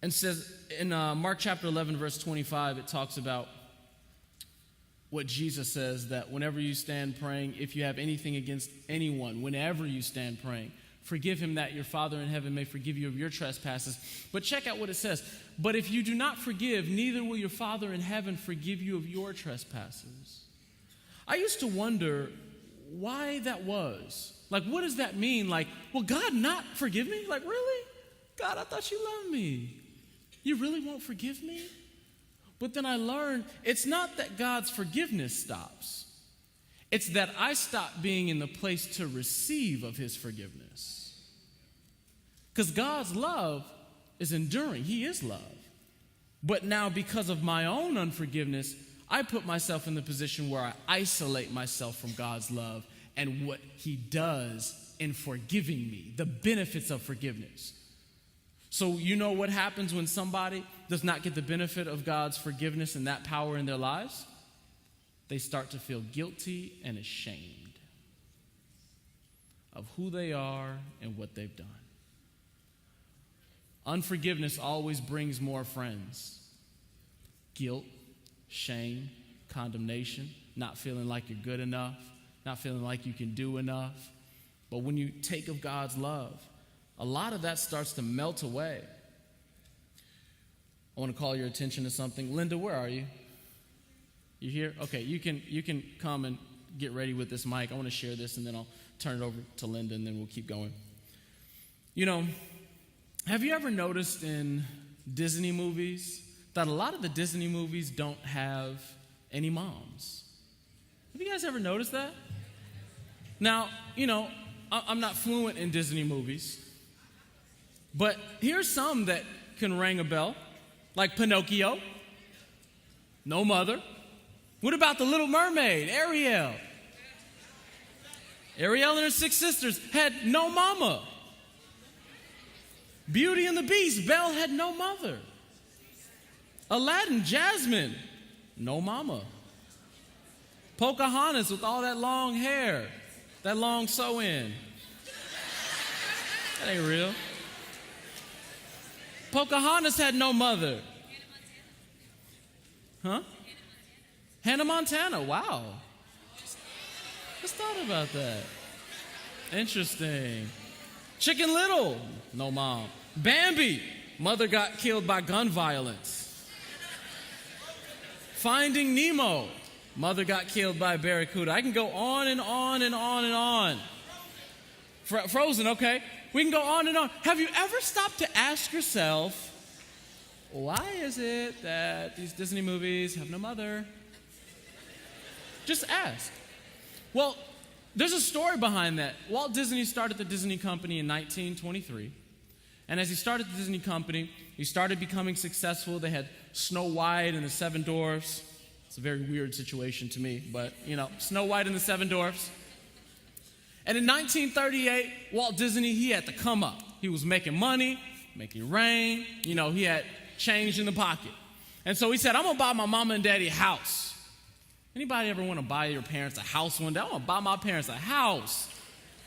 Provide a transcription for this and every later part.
And says in Mark chapter 11, verse 25, it talks about what Jesus says, that whenever you stand praying, if you have anything against anyone, whenever you stand praying, forgive him, that your Father in heaven may forgive you of your trespasses. But check out what it says. But if you do not forgive, neither will your Father in heaven forgive you of your trespasses. I used to wonder why that was. Like, what does that mean? Like, will God not forgive me? Like, really? God, I thought you loved me. You really won't forgive me? But then I learned it's not that God's forgiveness stops. It's that I stop being in the place to receive of his forgiveness. Because God's love is enduring. He is love. But now because of my own unforgiveness, I put myself in the position where I isolate myself from God's love and what he does in forgiving me, the benefits of forgiveness. So you know what happens when somebody does not get the benefit of God's forgiveness and that power in their lives? They start to feel guilty and ashamed of who they are and what they've done. Unforgiveness always brings more friends. Guilt, shame, condemnation, not feeling like you're good enough, not feeling like you can do enough. But when you take of God's love, a lot of that starts to melt away. I want to call your attention to something. Linda, where are you? You here? Okay, you can come and get ready with this mic. I want to share this, and then I'll turn it over to Linda, and then we'll keep going. You know, have you ever noticed in Disney movies that a lot of the Disney movies don't have any moms? Have you guys ever noticed that? Now, you know, I'm not fluent in Disney movies, but here's some that can ring a bell, like Pinocchio, no mother. What about the Little Mermaid, Ariel? Ariel and her 6 sisters had no mama. Beauty and the Beast, Belle had no mother. Aladdin, Jasmine, no mama. Pocahontas with all that long hair, that long sew-in. That ain't real. Pocahontas had no mother. Huh? Hannah Montana, wow. Just thought about that. Interesting. Chicken Little, no mom. Bambi, mother got killed by gun violence. Finding Nemo, mother got killed by a barracuda. I can go on and on and on and on. Frozen, okay. We can go on and on. Have you ever stopped to ask yourself, why is it that these Disney movies have no mother? Just ask. Well, there's a story behind that. Walt Disney started the Disney Company in 1923. And as he started the Disney Company, he started becoming successful. They had Snow White and the 7 Dwarfs. It's a very weird situation to me, but, you know, Snow White and the 7 Dwarfs. And in 1938, Walt Disney, he had to come up. He was making money, making it rain. You know, he had change in the pocket. And so he said, I'm going to buy my mama and daddy a house. Anybody ever want to buy your parents a house one day? I want to buy my parents a house.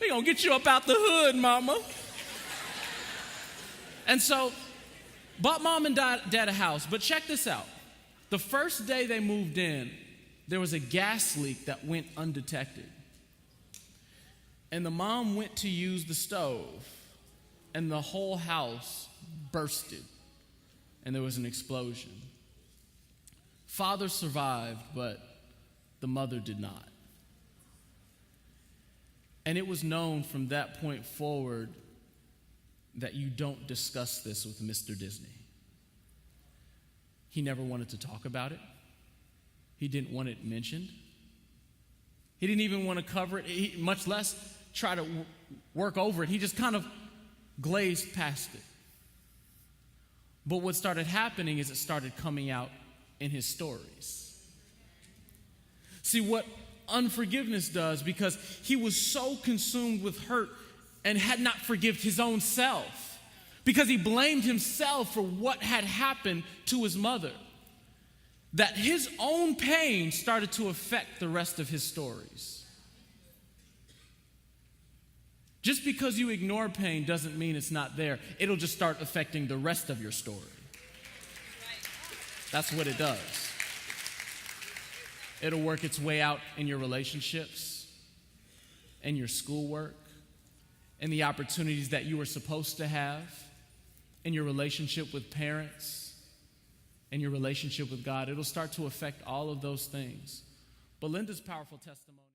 We're going to get you up out the hood, mama. And so, bought mom and dad a house. But check this out. The first day they moved in, there was a gas leak that went undetected. And the mom went to use the stove, and the whole house bursted, and there was an explosion. Father survived, but the mother did not. And it was known from that point forward that you don't discuss this with Mr. Disney. He never wanted to talk about it. He didn't want it mentioned. He didn't even want to cover it, much less try to work over it. He just kind of glazed past it. But what started happening is it started coming out in his stories. See, what unforgiveness does, because he was so consumed with hurt and had not forgiven his own self, because he blamed himself for what had happened to his mother, that his own pain started to affect the rest of his stories. Just because you ignore pain doesn't mean it's not there. It'll just start affecting the rest of your story. That's what it does. It'll work its way out in your relationships, in your schoolwork, in the opportunities that you were supposed to have, in your relationship with parents, in your relationship with God. It'll start to affect all of those things. But Linda's powerful testimony.